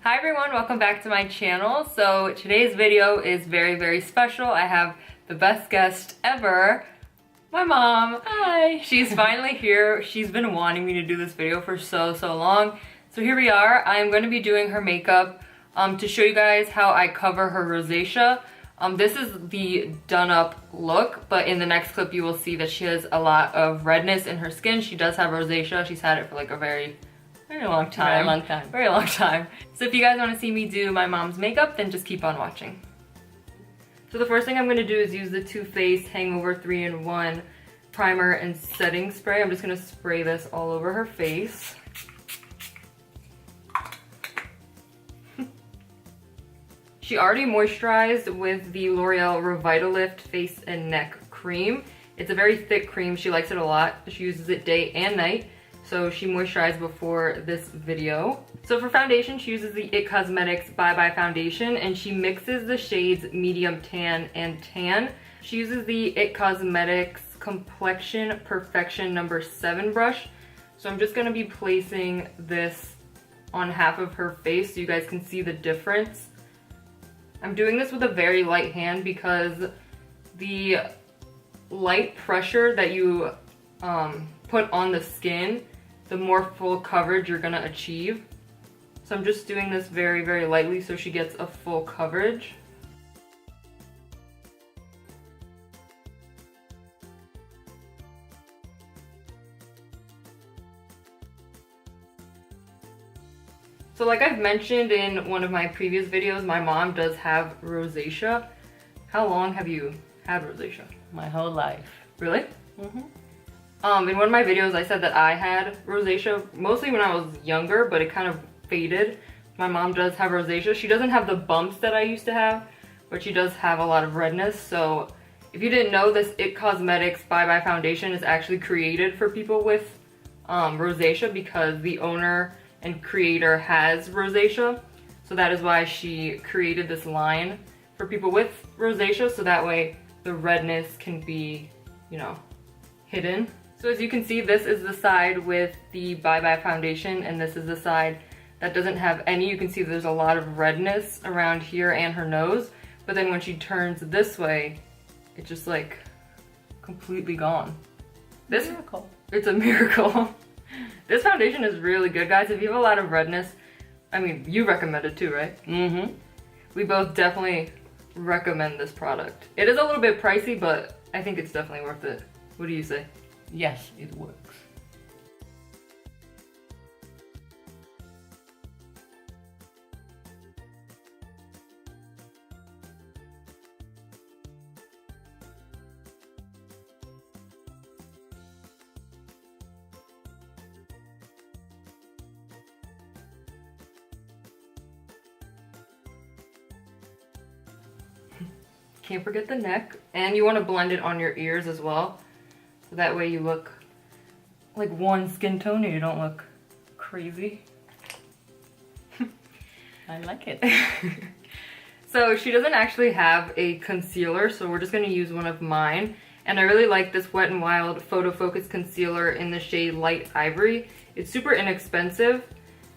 Hi everyone, welcome back to my channel. So today's video is very special. I have the best guest ever, my mom. Hi. She's finally here. She's been wanting me to do this video for so long. So here we are. I'm going to be doing her makeup to show you guys how I cover her rosacea. This is the done up look, but in the next clip you will see that she has a lot of redness in her skin. She does have rosacea. She's had it for like a very long time. Very long time. So if you guys want to see me do my mom's makeup, then just keep on watching. So the first thing I'm going to do is use the Too Faced Hangover 3-in-1 primer and setting spray. I'm just going to spray this all over her face. She already moisturized with the L'Oreal Revitalift Face and Neck Cream. It's a very thick cream. She likes it a lot. She uses it day and night. So she moisturized before this video. So for foundation, she uses the IT Cosmetics Bye Bye Foundation, and she mixes the shades Medium Tan and Tan. She uses the IT Cosmetics Complexion Perfection No. 7 brush. So I'm just gonna be placing this on half of her face so you guys can see the difference. I'm doing this with a very light hand because the light pressure that you put on the skin, the more full coverage you're gonna achieve. So I'm just doing this very lightly so she gets a full coverage. So like I've mentioned in one of my previous videos, my mom does have rosacea. How long have you had rosacea? My whole life. Really? In one of my videos I said that I had rosacea mostly when I was younger, but it kind of faded. My mom does have rosacea. She doesn't have the bumps that I used to have, but she does have a lot of redness. So if you didn't know, this IT Cosmetics Bye Bye Foundation is actually created for people with rosacea because the owner and creator has rosacea. So that is why she created this line for people with rosacea, so that way the redness can be, you know, hidden. So as you can see, this is the side with the Bye Bye Foundation, and this is the side that doesn't have any. You can see there's a lot of redness around here and her nose, but then when she turns this way, it's just like completely gone. This Miracle. It's a miracle. This foundation is really good, guys. If you have a lot of redness, I mean, you recommend it too, right? We both definitely recommend this product. It is a little bit pricey, but I think it's definitely worth it. What do you say? Yes, it works. Can't forget the neck, and you want to blend it on your ears as well, so that way you look like one skin tone and you don't look crazy. I like it. So she doesn't actually have a concealer, so we're just going to use one of mine, and I really like this Wet n Wild Photo Focus Concealer in the shade Light Ivory. It's super inexpensive,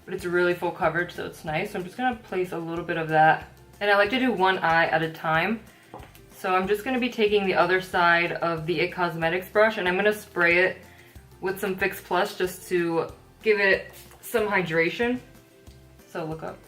but it's really full coverage, so it's nice. So I'm just going to place a little bit of that, and I like to do one eye at a time. So I'm just going to be taking the other side of the IT Cosmetics brush, and I'm going to spray it with some Fix Plus just to give it some hydration. So look up.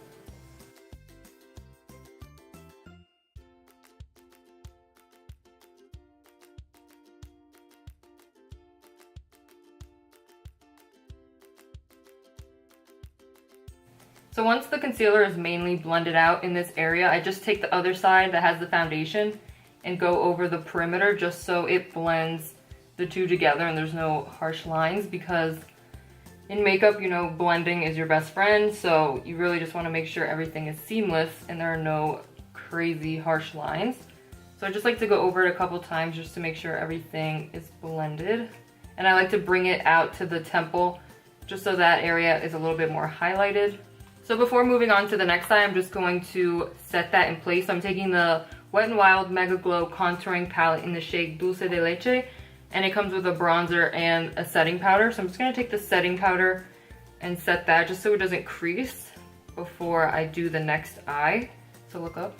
So once the concealer is mainly blended out in this area, I just take the other side that has the foundation and go over the perimeter just so it blends the two together and there's no harsh lines, because in makeup, you know, blending is your best friend, so you really just want to make sure everything is seamless and there are no crazy harsh lines. So I just like to go over it a couple times just to make sure everything is blended. And I like to bring it out to the temple just so that area is a little bit more highlighted. So before moving on to the next eye, I'm just going to set that in place. I'm taking the Wet n Wild Mega Glow Contouring Palette in the shade Dulce de Leche, and it comes with a bronzer and a setting powder. So I'm just going to take the setting powder and set that just so it doesn't crease. before I do the next eye. So look up.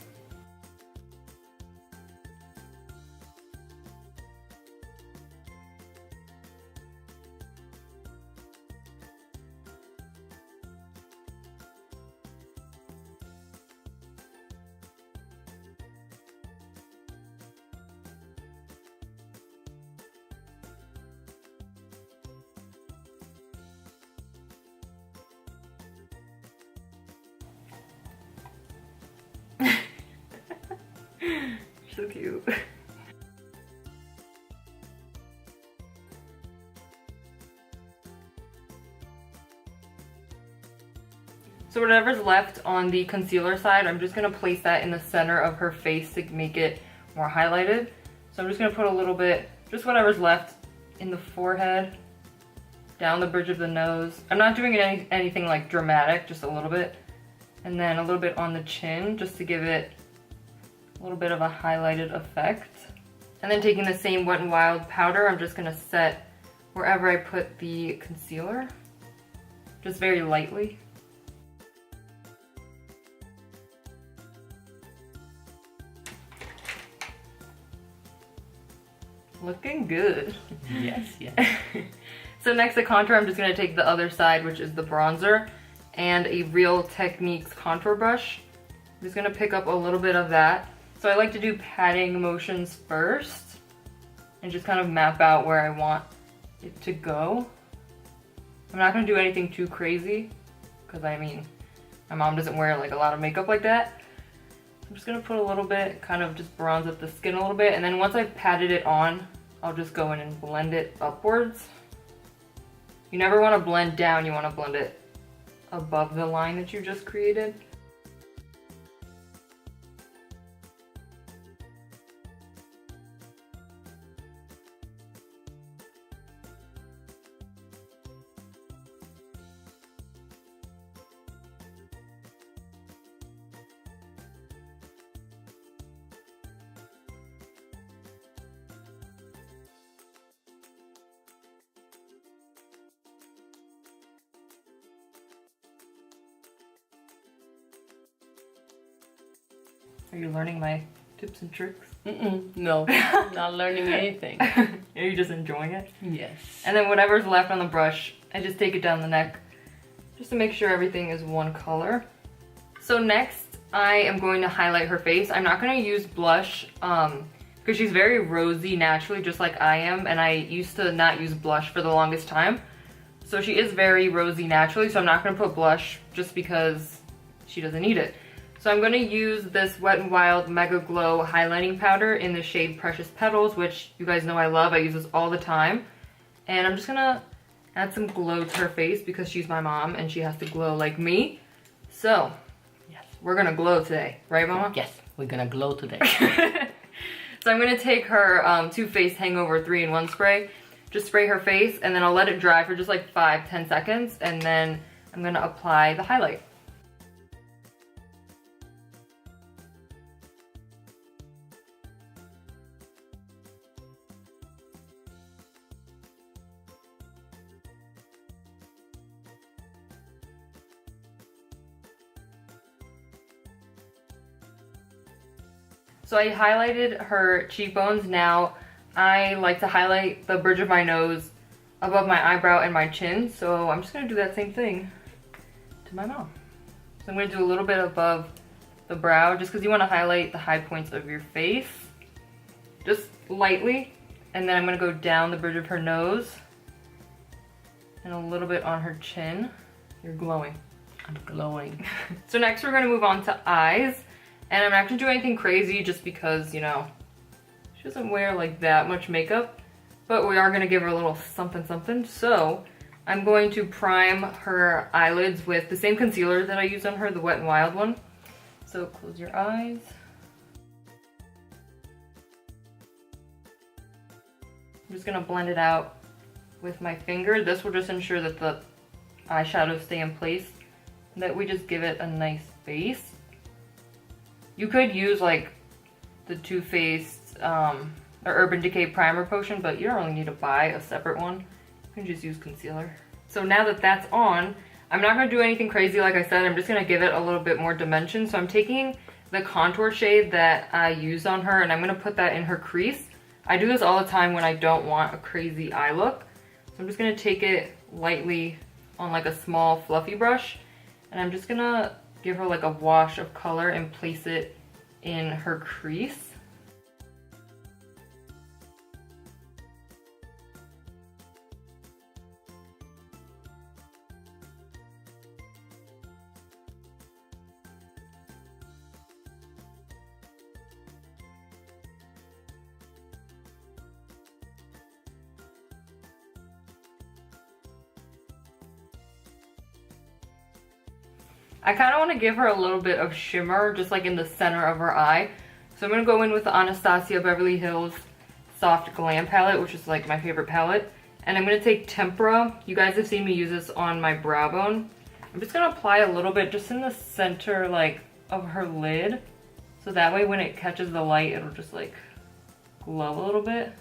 So cute. So whatever's left on the concealer side, I'm just gonna place that in the center of her face to make it more highlighted. So I'm just gonna put a little bit, just whatever's left in the forehead, down the bridge of the nose. I'm not doing anything like dramatic, just a little bit. And then a little bit on the chin, just to give it a little bit of a highlighted effect. And then taking the same Wet n Wild powder, I'm just gonna set wherever I put the concealer, just very lightly. Looking good. Yes, yes. So next to contour, I'm just gonna take the other side, which is the bronzer, and a Real Techniques contour brush. I'm just gonna pick up a little bit of that. So I like to do patting motions first and just kind of map out where I want it to go. I'm not gonna do anything too crazy because I mean, my mom doesn't wear like a lot of makeup like that. I'm just gonna put a little bit, kind of just bronze up the skin a little bit, and then once I've patted it on, I'll just go in and blend it upwards. You never wanna blend down, you wanna blend it above the line that you just created. Are you learning my tips and tricks? No, not learning anything. Are you just enjoying it? Yes. And then whatever's left on the brush, I just take it down the neck just to make sure everything is one color. So next, I am going to highlight her face. I'm not going to use blush because she's very rosy naturally, just like I am, and I used to not use blush for the longest time. So she is very rosy naturally, so I'm not going to put blush just because she doesn't need it. So I'm going to use this Wet n Wild Mega Glow highlighting powder in the shade Precious Petals, which you guys know I love. I use this all the time. And I'm just going to add some glow to her face because she's my mom and she has to glow like me. So, yes, we're going to glow today. Right, Mama? Yes, we're going to glow today. So I'm going to take her Too Faced Hangover 3-in-1 spray. Just spray her face and then I'll let it dry for just like 5-10 seconds. And then I'm going to apply the highlight. So I highlighted her cheekbones. Now I like to highlight the bridge of my nose above my eyebrow and my chin. So I'm just gonna do that same thing to my mom. So I'm gonna do a little bit above the brow just because you wanna highlight the high points of your face. Just lightly. And then I'm gonna go down the bridge of her nose and a little bit on her chin. You're glowing. I'm glowing. So next we're gonna move on to eyes. And I'm not gonna do anything crazy just because, you know, she doesn't wear like that much makeup, but we are gonna give her a little something something. So I'm going to prime her eyelids with the same concealer that I used on her, the Wet n Wild one. So close your eyes. I'm just gonna blend it out with my finger. This will just ensure that the eyeshadows stay in place and that we just give it a nice base. You could use like the Too Faced or Urban Decay Primer Potion, but you don't really need to buy a separate one. You can just use concealer. So now that that's on, I'm not going to do anything crazy like I said. I'm just going to give it a little bit more dimension. So I'm taking the contour shade that I used on her and I'm going to put that in her crease. I do this all the time when I don't want a crazy eye look. So I'm just going to take it lightly on like a small fluffy brush and I'm just going to give her like a wash of color and place it in her crease. I kind of want to give her a little bit of shimmer just like in the center of her eye. So I'm going to go in with the Anastasia Beverly Hills Soft Glam palette, which is like my favorite palette. And I'm going to take Tempera. You guys have seen me use this on my brow bone. I'm just going to apply a little bit just in the center like of her lid. So that way when it catches the light, it'll just like glow a little bit.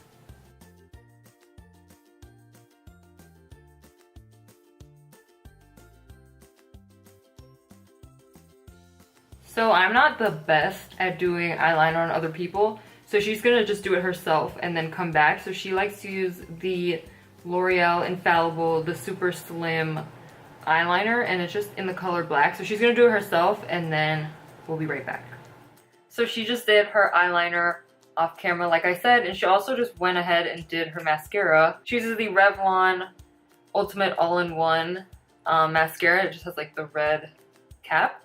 So I'm not the best at doing eyeliner on other people, so she's gonna just do it herself and then come back. So she likes to use the L'Oreal Infallible, the super slim eyeliner, and it's just in the color black. So she's gonna do it herself and then we'll be right back. So she just did her eyeliner off camera like I said, and she also just went ahead and did her mascara. She uses the Revlon Ultimate All-in-One mascara. It just has like the red cap.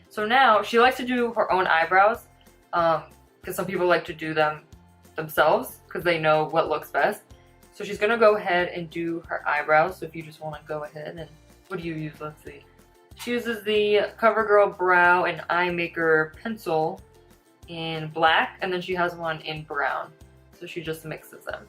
So now she likes to do her own eyebrows because some people like to do them themselves because they know what looks best. So she's going to go ahead and do her eyebrows. So if you just want to go ahead and, what do you use? Let's see. She uses the Covergirl Brow and Eye Maker pencil in black, and then she has one in brown. So she just mixes them.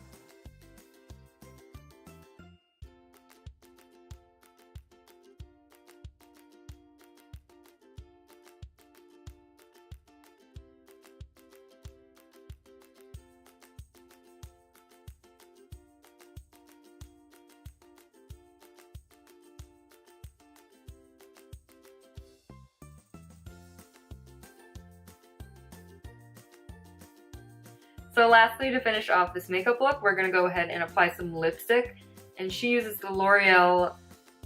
So lastly, to finish off this makeup look, we're going to go ahead and apply some lipstick. And she uses the L'Oreal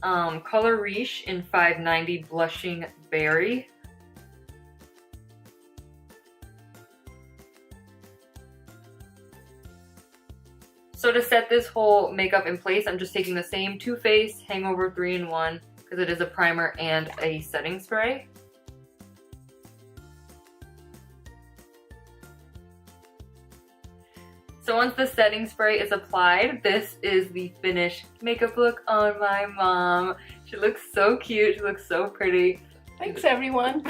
Color Riche in 590 Blushing Berry. So to set this whole makeup in place, I'm just taking the same Too Faced Hangover 3-in-1 because it is a primer and a setting spray. So once the setting spray is applied, this is the finished makeup look on my mom. She looks so cute, she looks so pretty. Thanks everyone.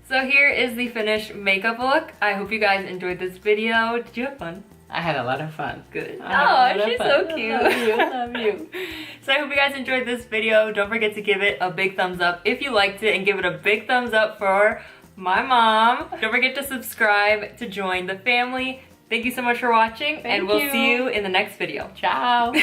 So here is the finished makeup look. I hope you guys enjoyed this video. Did you have fun? I had a lot of fun. Good. Oh, she's so cute. Love you. So I hope you guys enjoyed this video. Don't forget to give it a big thumbs up if you liked it, and give it a big thumbs up for my mom. Don't forget to subscribe to join the family. Thank you so much for watching, and we'll see you in the next video. Ciao.